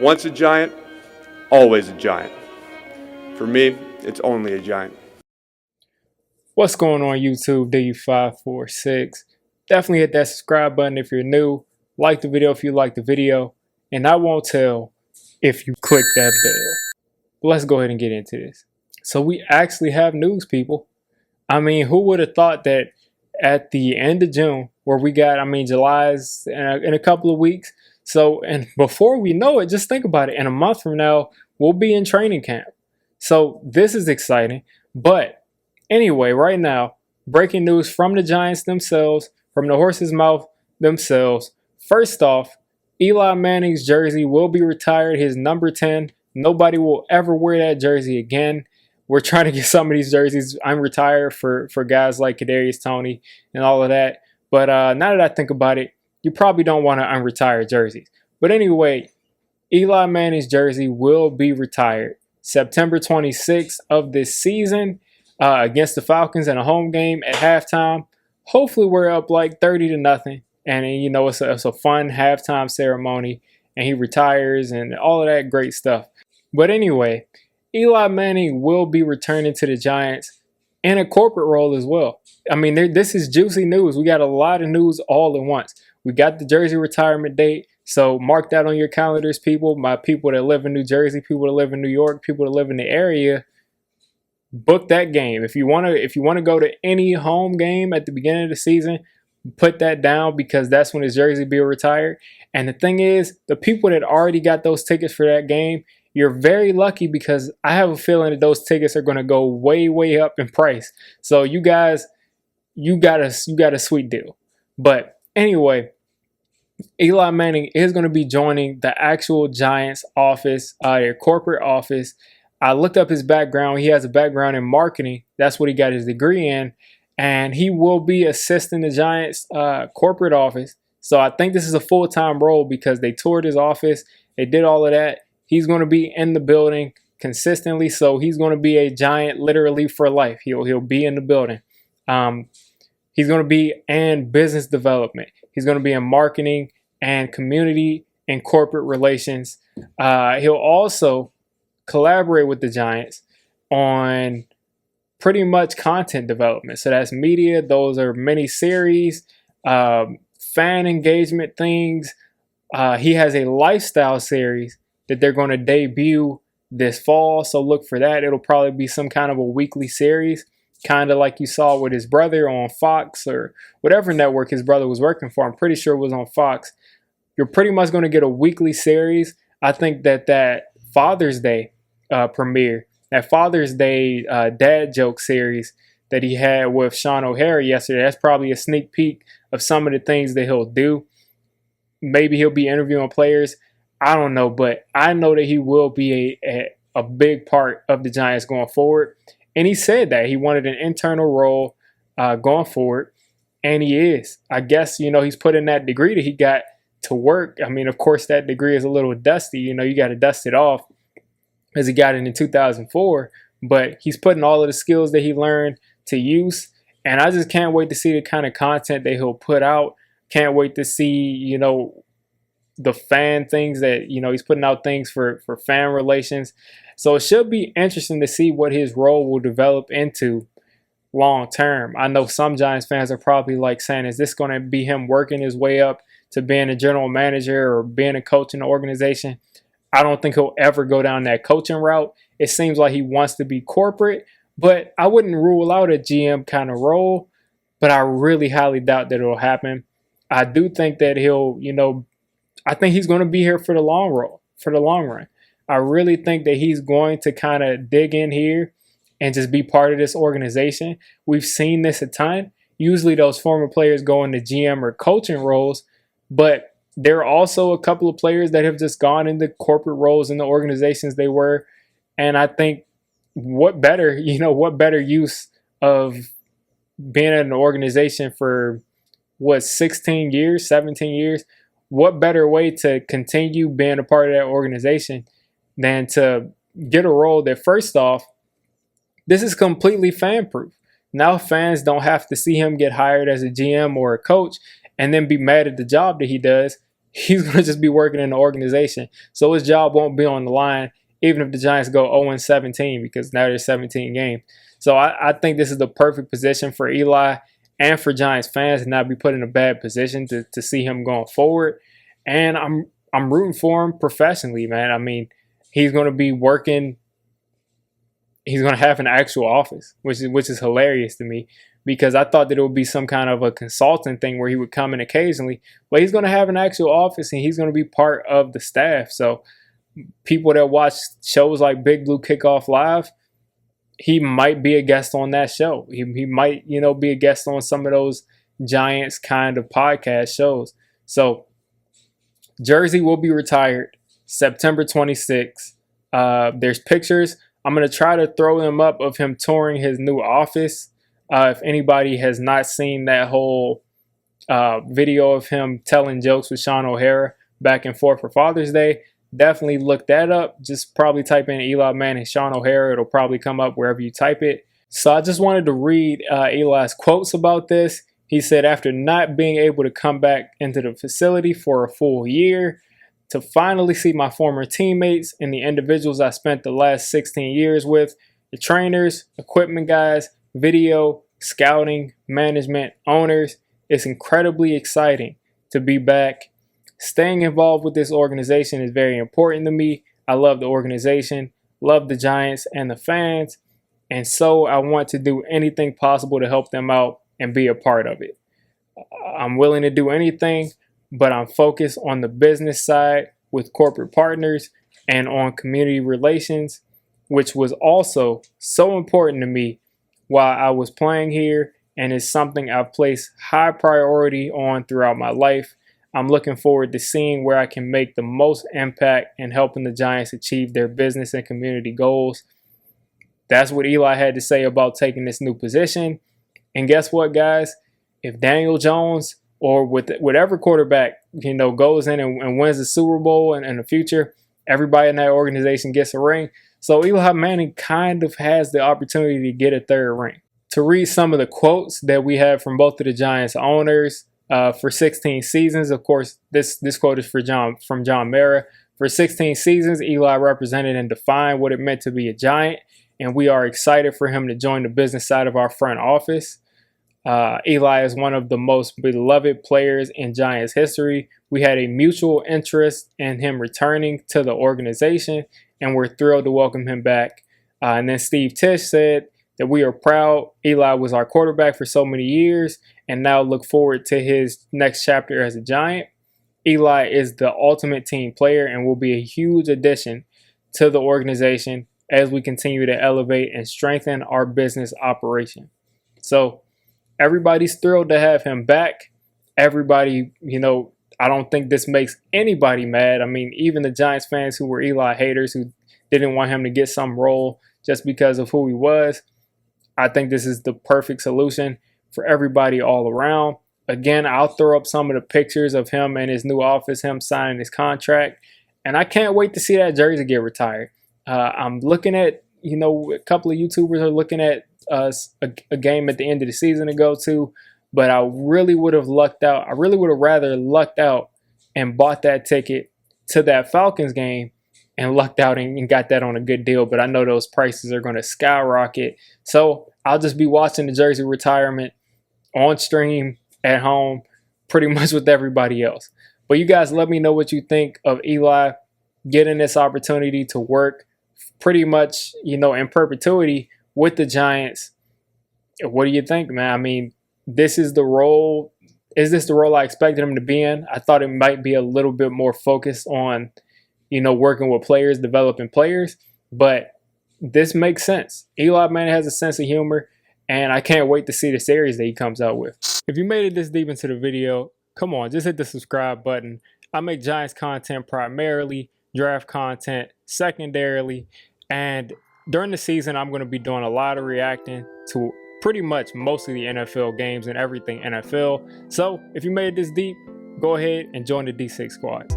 Once a giant, always a giant. For me, it's only a giant. What's going on YouTube, D546? Definitely hit that subscribe button if you're new. Like the video if you like the video. And I won't tell if you click that bell. But let's go ahead and get into this. So we actually have news, people. I mean, who would have thought that at the end of June, where we got, July's in a couple of weeks. So, and before we know it, just think about it. In a month from now, we'll be in training camp. So this is exciting. But anyway, right now, breaking news from the Giants themselves, from the horse's mouth themselves. First off, Eli Manning's jersey will be retired, his number 10. Nobody will ever wear that jersey again. We're trying to get some of these jerseys unretired for guys like Kadarius Toney and all of that. But now that I think about it, you probably don't want to unretire jerseys. But anyway, Eli Manning's jersey will be retired September 26th of this season against the Falcons in a home game at halftime. Hopefully we're up like 30-0. And you know, it's a fun halftime ceremony. And he retires and all of that great stuff. But anyway, Eli Manning will be returning to the Giants in a corporate role as well. I mean, this is juicy news. We got a lot of news all at once. We got the jersey retirement date, so mark that on your calendars, people. My people that live in New Jersey, people that live in New York, people that live in the area, book that game. If you want to go to any home game at the beginning of the season, put that down because that's when his jersey be retired. And the thing is, the people that already got those tickets for that game, you're very lucky because I have a feeling that those tickets are going to go way, way up in price. So you guys, you got a sweet deal. But anyway, Eli Manning is going to be joining the actual Giants office, their corporate office. I looked up his background. He has a background in marketing. That's what he got his degree in. And he will be assisting the Giants corporate office. So I think this is a full-time role because they toured his office. They did all of that. He's going to be in the building consistently. So he's going to be a Giant literally for life. He'll be in the building. He's going to be in business development. He's going to be in marketing and community and corporate relations. He'll also collaborate with the Giants on pretty much content development. So that's media. Those are mini series, fan engagement things. He has a lifestyle series that they're going to debut this fall. So look for that. It'll probably be some kind of a weekly series, kind of like you saw with his brother on Fox or whatever network his brother was working for. I'm pretty sure it was on Fox. You're pretty much going to get a weekly series. I think that Father's Day premiere, that Father's Day dad joke series that he had with Sean O'Hara yesterday, that's probably a sneak peek of some of the things that he'll do. Maybe he'll be interviewing players. I don't know, but I know that he will be a big part of the Giants going forward. And he said that he wanted an internal role going forward, and he is. I guess, he's put in that degree that he got to work. I mean, of course, that degree is a little dusty. You got to dust it off as he got it in 2004. But he's putting all of the skills that he learned to use. And I just can't wait to see the kind of content that he'll put out. Can't wait to see, the fan things that, he's putting out things for fan relations. So it should be interesting to see what his role will develop into long term. I know some Giants fans are probably like saying, is this going to be him working his way up to being a general manager or being a coach in the organization? I don't think he'll ever go down that coaching route. It seems like he wants to be corporate, but I wouldn't rule out a GM kind of role, but I really highly doubt that it'll happen. I do think that he'll, I think he's going to be here for the long run. I really think that he's going to kind of dig in here and just be part of this organization. We've seen this a ton. Usually those former players go into GM or coaching roles, but there are also a couple of players that have just gone into corporate roles in the organizations they were. And I think what better use of being in an organization for 16 years, 17 years, what better way to continue being a part of that organization than to get a role that, first off, this is completely fan-proof. Now fans don't have to see him get hired as a GM or a coach and then be mad at the job that he does. he's going to just be working in the organization. So his job won't be on the line, even if the Giants go 0-17, because now there's 17 games. So I think this is the perfect position for Eli and for Giants fans to not be put in a bad position to see him going forward. And I'm rooting for him professionally, man. I mean, he's going to be working. He's going to have an actual office, which is hilarious to me, because I thought that it would be some kind of a consulting thing where he would come in occasionally. But he's going to have an actual office, and he's going to be part of the staff. So people that watch shows like Big Blue Kickoff Live, he might be a guest on that show. He might, be a guest on some of those Giants kind of podcast shows. So jersey will be retired September 26th. There's pictures. I'm going to try to throw them up of him touring his new office. If anybody has not seen that whole video of him telling jokes with Sean O'Hara back and forth for Father's Day, definitely look that up. Just probably type in Eli Manning, Sean O'Hara. It'll probably come up wherever you type it. So I just wanted to read Eli's quotes about this. He said, after not being able to come back into the facility for a full year, to finally see my former teammates and the individuals I spent the last 16 years with, the trainers, equipment guys, video, scouting, management, owners, it's incredibly exciting to be back. Staying involved with this organization is very important to me. I love the organization, love the Giants and the fans, and so I want to do anything possible to help them out and be a part of it. I'm willing to do anything, but I'm focused on the business side with corporate partners and on community relations, which was also so important to me while I was playing here, and is something I've placed high priority on throughout my life. I'm looking forward to seeing where I can make the most impact in helping the Giants achieve their business and community goals. That's what Eli had to say about taking this new position. And guess what, guys? If Daniel Jones or with whatever quarterback, goes in and wins the Super Bowl in the future, everybody in that organization gets a ring. So Eli Manning kind of has the opportunity to get a third ring. To read some of the quotes that we have from both of the Giants owners for 16 seasons, of course, this quote is from John Mara. For 16 seasons, Eli represented and defined what it meant to be a Giant, and we are excited for him to join the business side of our front office. Eli is one of the most beloved players in Giants history. We had a mutual interest in him returning to the organization, and we're thrilled to welcome him back. And then Steve Tisch said that we are proud Eli was our quarterback for so many years and now look forward to his next chapter as a Giant. Eli is the ultimate team player and will be a huge addition to the organization as we continue to elevate and strengthen our business operation. So everybody's thrilled to have him back. Everybody, I don't think this makes anybody mad. I mean, even the Giants fans who were Eli haters, who didn't want him to get some role just because of who he was, I think this is the perfect solution for everybody all around. Again, I'll throw up some of the pictures of him and his new office, him signing his contract, and I can't wait to see that jersey get retired. I'm looking at, a couple of YouTubers are looking at a game at the end of the season to go to, but I really would have lucked out. I really would have rather lucked out and bought that ticket to that Falcons game and lucked out and got that on a good deal. But I know those prices are going to skyrocket. So I'll just be watching the jersey retirement on stream at home pretty much with everybody else. But you guys let me know what you think of Eli getting this opportunity to work pretty much, in perpetuity with the Giants. What do you think, man? I mean, this is the role. Is this the role I expected him to be in? I thought it might be a little bit more focused on, working with players, developing players. But this makes sense. Eli Manning has a sense of humor, and I can't wait to see the series that he comes out with. If you made it this deep into the video, come on, just hit the subscribe button. I make Giants content primarily, draft content secondarily, and during the season, I'm going to be doing a lot of reacting to pretty much most of the NFL games and everything NFL. So if you made it this deep, go ahead and join the D6 squad.